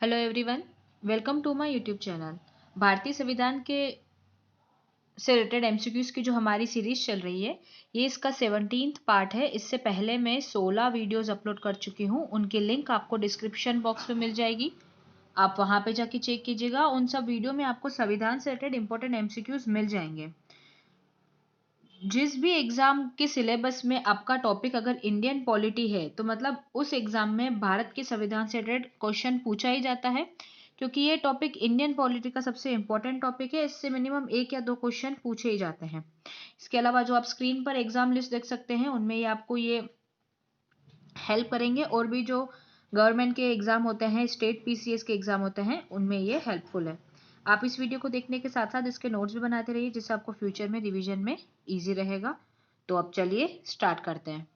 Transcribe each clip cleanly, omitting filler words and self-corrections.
Hello everyone, welcome to my YouTube channel. भारतीय संविधान के से रिलेटेड एमसीक्यूज की जो हमारी सीरीज चल रही है, ये इसका 17th पार्ट है। इससे पहले मैं 16 वीडियोस अपलोड कर चुकी हूँ। उनकी लिंक आपको डिस्क्रिप्शन बॉक्स में मिल जाएगी, आप वहाँ पे जाके चेक कीजिएगा। उन सब वीडियो में आपको संविधान से रिलेटेड इंपॉर्टेंट एमसीक्यूज मिल जाएंगे। जिस भी एग्जाम के सिलेबस में आपका टॉपिक अगर इंडियन पॉलिटी है, तो मतलब उस एग्जाम में भारत के संविधान से रिलेटेड क्वेश्चन पूछा ही जाता है, क्योंकि ये टॉपिक इंडियन पॉलिटी का सबसे इंपॉर्टेंट टॉपिक है। इससे मिनिमम 1 या 2 क्वेश्चन पूछे ही जाते हैं। इसके अलावा जो आप स्क्रीन पर एग्जाम लिस्ट देख सकते हैं, उनमें ये आपको ये हेल्प करेंगे। और भी जो गवर्नमेंट के एग्जाम होते हैं, स्टेट पीसीएस के एग्जाम होते हैं, उनमें ये हेल्पफुल है। आप इस वीडियो को देखने के साथ साथ इसके नोट्स भी बनाते रहिए, जिससे आपको फ्यूचर में रिवीजन में इजी रहेगा। तो अब चलिए स्टार्ट करते हैं।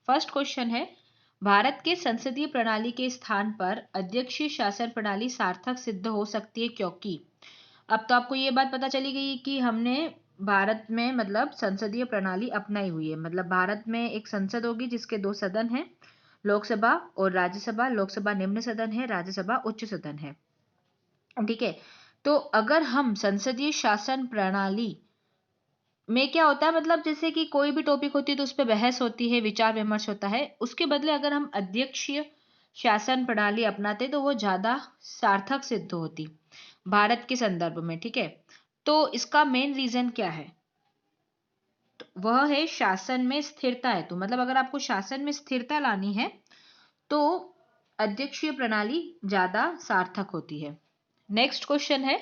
फर्स्ट क्वेश्चन है, भारत के संसदीय प्रणाली के स्थान पर अध्यक्षीय शासन प्रणाली सार्थक सिद्ध हो सकती है, क्योंकि अब तो आपको ये बात पता चली गई कि हमने भारत में मतलब संसदीय प्रणाली अपनाई हुई है। मतलब भारत में एक संसद होगी जिसके 2 सदन हैं, लोकसभा और राज्यसभा। लोकसभा निम्न सदन है, राज्यसभा उच्च सदन है। ठीक है, तो अगर हम संसदीय शासन प्रणाली में क्या होता है, मतलब जैसे कि कोई भी टॉपिक होती है तो उस पर बहस होती है, विचार विमर्श होता है। उसके बदले अगर हम अध्यक्षीय शासन प्रणाली अपनाते तो वो ज्यादा सार्थक सिद्ध होती भारत के संदर्भ में। ठीक है, तो इसका मेन रीजन क्या है? तो वह है शासन में स्थिरता है। तो मतलब अगर आपको शासन में स्थिरता लानी है तो अध्यक्षीय प्रणाली ज्यादा सार्थक होती है। नेक्स्ट क्वेश्चन है,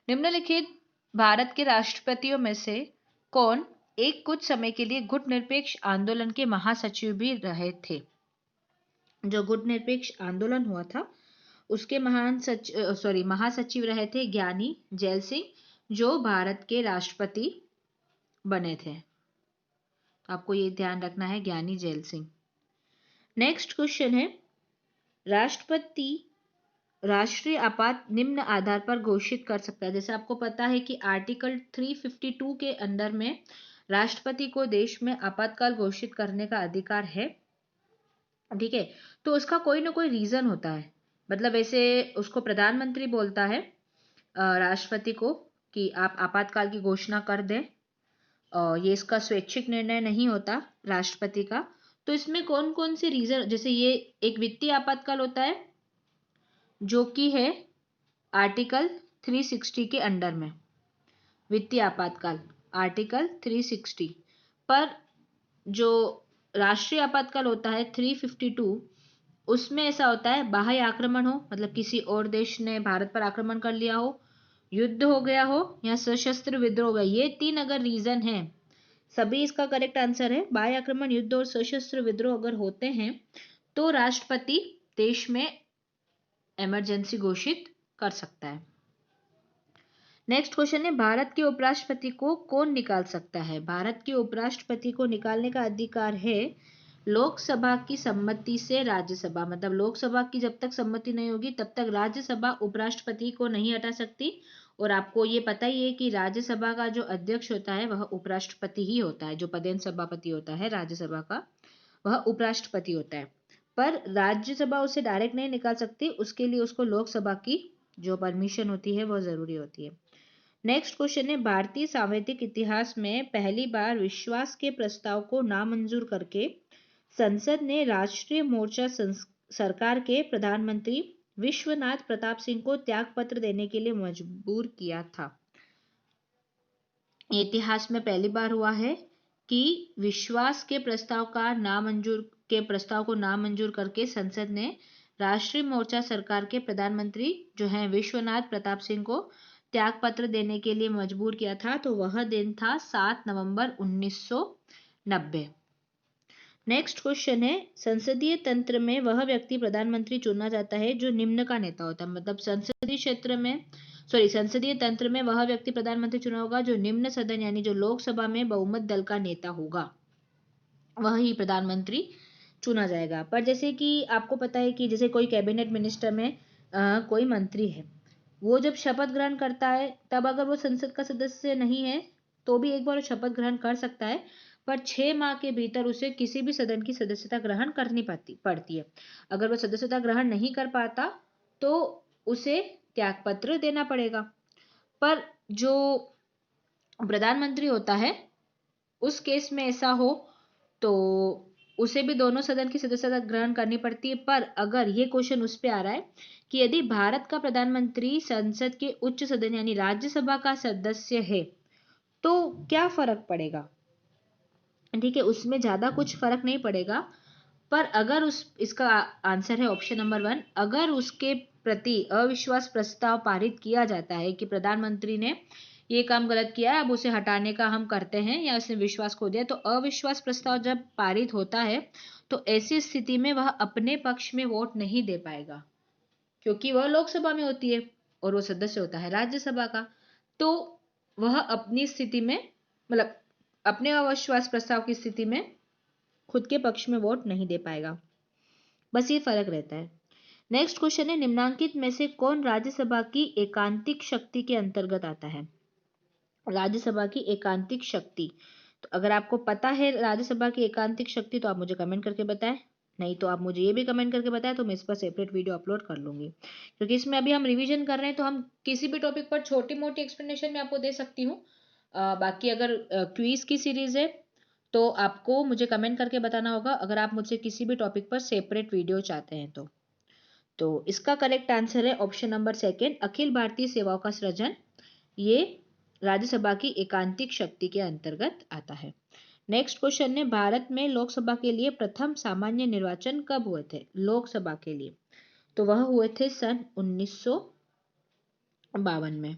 निम्नलिखित भारत के राष्ट्रपतियों में से कौन एक कुछ समय के लिए गुटनिरपेक्ष आंदोलन के महासचिव भी रहे थे? जो गुटनिरपेक्ष आंदोलन हुआ था उसके महासचिव रहे थे ज्ञानी जैल सिंह, जो भारत के राष्ट्रपति बने थे। आपको ये ध्यान रखना है, ज्ञानी जैल सिंह। नेक्स्ट क्वेश्चन है, राष्ट्रपति राष्ट्रीय आपात निम्न आधार पर घोषित कर सकता है। जैसे आपको पता है कि आर्टिकल 352 के अंडर में राष्ट्रपति को देश में आपातकाल घोषित करने का अधिकार है। ठीक है, तो उसका कोई ना कोई रीजन होता है। मतलब ऐसे उसको प्रधानमंत्री बोलता है राष्ट्रपति को कि आप आपातकाल की घोषणा कर दें। ये इसका स्वैच्छिक निर्णय नहीं होता राष्ट्रपति का। तो इसमें कौन कौन से रीजन, जैसे ये एक वित्तीय आपातकाल होता है जो कि है आर्टिकल 360 के अंडर में। वित्तीय आपातकाल आर्टिकल 360 पर, जो राष्ट्रीय आपातकाल होता है 352, उसमें ऐसा होता है बाह्य आक्रमण हो, मतलब किसी और देश ने भारत पर आक्रमण कर लिया हो, युद्ध हो गया हो, या सशस्त्र विद्रोह हो गया। ये 3 अगर रीजन है, सभी इसका करेक्ट आंसर है। बाह्य आक्रमण, युद्ध और सशस्त्र विद्रोह अगर होते हैं तो राष्ट्रपति देश में इमरजेंसी घोषित कर सकता है। नेक्स्ट क्वेश्चन है, भारत के उपराष्ट्रपति को कौन निकाल सकता है? भारत के उपराष्ट्रपति को निकालने का अधिकार है लोकसभा की सम्मति से राज्यसभा। मतलब लोकसभा की जब तक सम्मति नहीं होगी तब तक राज्यसभा उपराष्ट्रपति को नहीं हटा सकती। और आपको ये पता ही है कि राज्यसभा का जो अध्यक्ष होता है वह उपराष्ट्रपति ही होता है। जो पदेन सभापति होता है राज्यसभा का, वह उपराष्ट्रपति होता है। पर राज्यसभा उसे डायरेक्ट नहीं निकाल सकती, उसके लिए उसको लोकसभा की जो परमिशन होती है वह जरूरी होती है। नेक्स्ट क्वेश्चन है, भारतीय सांविधिक इतिहास में पहली बार विश्वास के प्रस्ताव को नामंजूर करके संसद ने राष्ट्रीय मोर्चा सरकार के प्रधानमंत्री विश्वनाथ प्रताप सिंह को त्यागपत्र देने के लिए मजबूर किया था। इतिहास में पहली बार हुआ है कि विश्वास के प्रस्ताव को नामंजूर करके संसद ने राष्ट्रीय मोर्चा सरकार के प्रधानमंत्री जो हैं विश्वनाथ प्रताप सिंह को त्यागपत्र देने के लिए मजबूर किया था। तो वह दिन था 7 नवंबर 1990। नेक्स्ट क्वेश्चन है, संसदीय तंत्र में वह व्यक्ति प्रधानमंत्री चुना जाता है जो निम्न का नेता होता है। मतलब संसदीय तंत्र में वह व्यक्ति प्रधानमंत्री चुना होगा जो निम्न सदन यानी जो लोकसभा में बहुमत दल का नेता होगा, वह ही प्रधानमंत्री चुना जाएगा। पर जैसे कि आपको पता है कि जैसे कोई कैबिनेट मिनिस्टर में कोई मंत्री है, वो जब शपथ ग्रहण करता है तब अगर वो संसद का सदस्य नहीं है तो भी एक बार वो शपथ ग्रहण कर सकता है, पर 6 माह के भीतर उसे किसी भी सदन की सदस्यता ग्रहण करनी पड़ती है। अगर वो सदस्यता ग्रहण नहीं कर पाता तो उसे त्यागपत्र देना पड़ेगा। पर जो प्रधानमंत्री होता है उस केस में ऐसा हो तो उसे भी दोनों सदन की सदस्यता ग्रहण करनी पड़ती है। पर अगर ये क्वेश्चन उस पे आ रहा है कि यदि भारत का प्रधानमंत्री संसद के उच्च सदन यानी राज्यसभा का सदस्य है तो क्या फर्क पड़ेगा? ठीक है, उसमें ज्यादा कुछ फर्क नहीं पड़ेगा। पर अगर इसका आंसर है ऑप्शन नंबर 1, अगर उसके प्रति अविश्वास प्रस्ताव पारित किया जाता है कि प्रधानमंत्री ने ये काम गलत किया है, अब उसे हटाने का हम करते हैं या उसने विश्वास खो दिया, तो अविश्वास प्रस्ताव जब पारित होता है तो ऐसी स्थिति में वह अपने पक्ष में वोट नहीं दे पाएगा, क्योंकि वह लोकसभा में होती है और वो सदस्य होता है राज्यसभा का। तो वह अपनी स्थिति में, मतलब अपने अविश्वास प्रस्ताव की स्थिति में खुद के पक्ष में वोट नहीं दे पाएगा। बस ये फर्क रहता है। नेक्स्ट क्वेश्चन है, निम्नांकित में से कौन राज्यसभा की एकांतिक शक्ति के अंतर्गत आता है? राज्यसभा की एकांतिक शक्ति, तो अगर आपको पता है राज्यसभा की एकांतिक शक्ति तो आप मुझे कमेंट करके बताएं, नहीं तो आप मुझे ये भी कमेंट करके बताएं तो मैं इस पर सेपरेट वीडियो अपलोड कर लूंगी। क्योंकि इसमें अभी हम रिवीजन कर रहे हैं तो हम किसी भी टॉपिक पर छोटी मोटी एक्सप्लेनेशन में आपको दे सकती हूँ। बाकी अगर क्विज की सीरीज है तो आपको मुझे कमेंट करके बताना होगा अगर आप मुझसे किसी भी टॉपिक पर सेपरेट वीडियो चाहते हैं तो इसका करेक्ट आंसर है ऑप्शन नंबर 2, अखिल भारतीय सेवाओं का सृजन। ये राज्यसभा की एकांतिक शक्ति के अंतर्गत आता है। नेक्स्ट क्वेश्चन है, भारत में लोकसभा के लिए प्रथम सामान्य निर्वाचन कब हुए थे? लोकसभा के लिए तो वह हुए थे सन 1952 में।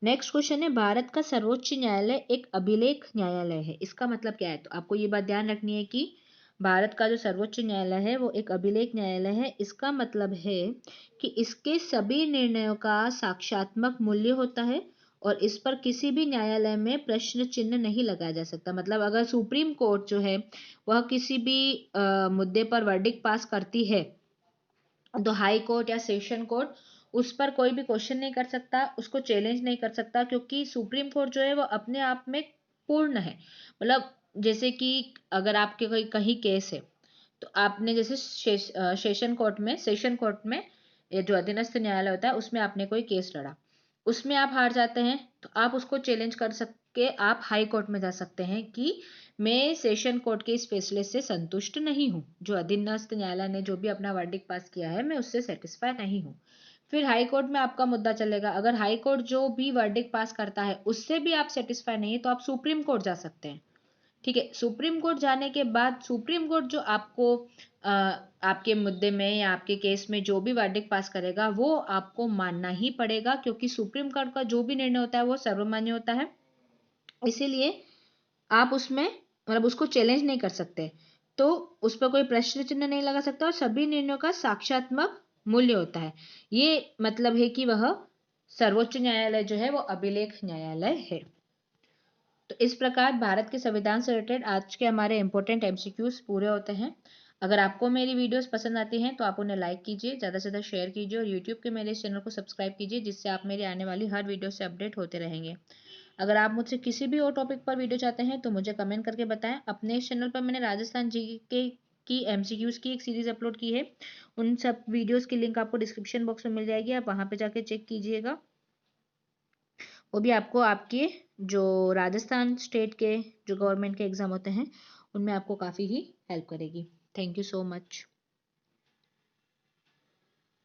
नेक्स्ट क्वेश्चन है, भारत का सर्वोच्च न्यायालय एक अभिलेख न्यायालय है, इसका मतलब क्या है? तो आपको ये बात ध्यान रखनी है कि भारत का जो सर्वोच्च न्यायालय है वो एक अभिलेख न्यायालय है। इसका मतलब है कि इसके सभी निर्णयों का साक्ष्यात्मक मूल्य होता है और इस पर किसी भी न्यायालय में प्रश्न चिन्ह नहीं लगाया जा सकता। मतलब अगर सुप्रीम कोर्ट जो है वह किसी भी मुद्दे पर वर्डिक्ट पास करती है तो हाई कोर्ट या सेशन कोर्ट उस पर कोई भी क्वेश्चन नहीं कर सकता, उसको चैलेंज नहीं कर सकता, क्योंकि सुप्रीम कोर्ट जो है वो अपने आप में पूर्ण है। मतलब जैसे कि अगर आपके कोई कहीं केस है तो आपने जैसे सेशन कोर्ट में ये जो अधीनस्थ न्यायालय होता है उसमें आपने कोई केस लड़ा, उसमें आप हार जाते हैं तो आप उसको चैलेंज कर सके आप हाई कोर्ट में जा सकते हैं कि मैं सेशन कोर्ट के इस फैसले से संतुष्ट नहीं हूँ, जो अधीनस्थ न्यायालय ने जो भी अपना वर्डिक्ट पास किया है मैं उससे सेटिस्फाई नहीं हूँ। फिर हाई कोर्ट में आपका मुद्दा चलेगा, अगर हाई कोर्ट जो भी वर्डिक्ट पास करता है उससे भी आप सेटिस्फाई नहीं है तो आप सुप्रीम कोर्ट जा सकते हैं। ठीक है, सुप्रीम कोर्ट जाने के बाद सुप्रीम कोर्ट जो आपको आपके मुद्दे में या आपके केस में जो भी वर्डिक्ट पास करेगा वो आपको मानना ही पड़ेगा, क्योंकि सुप्रीम कोर्ट का जो भी निर्णय होता है वो सर्वमान्य होता है। इसीलिए आप उसमें मतलब उसको चैलेंज नहीं कर सकते, तो उस पर कोई प्रश्न चिन्ह नहीं लगा सकता और सभी निर्णयों का साक्ष्यात्मक मूल्य होता है। ये मतलब है कि वह सर्वोच्च न्यायालय जो है वो अभिलेख न्यायालय है। तो इस प्रकार भारत के संविधान से रिलेटेड आज के हमारे इंपॉर्टेंट एमसीक्यूज पूरे होते हैं। अगर आपको मेरी वीडियोस पसंद आती हैं तो आप उन्हें लाइक कीजिए, ज़्यादा से ज़्यादा शेयर कीजिए और यूट्यूब के मेरे इस चैनल को सब्सक्राइब कीजिए, जिससे आप मेरी आने वाली हर वीडियो से अपडेट होते रहेंगे। अगर आप मुझसे किसी भी और टॉपिक पर वीडियो चाहते हैं तो मुझे कमेंट करके बताएं। अपने इस चैनल पर मैंने राजस्थान जीके की एमसीक्यूज की एक सीरीज अपलोड की है, उन सब वीडियोस की लिंक आपको डिस्क्रिप्शन बॉक्स में मिल जाएगी, आप वहां पे जाके चेक कीजिएगा। वो भी आपको आपके जो राजस्थान स्टेट के जो गवर्नमेंट के एग्जाम होते हैं उनमें आपको काफ़ी ही हेल्प करेगी। Thank you so much.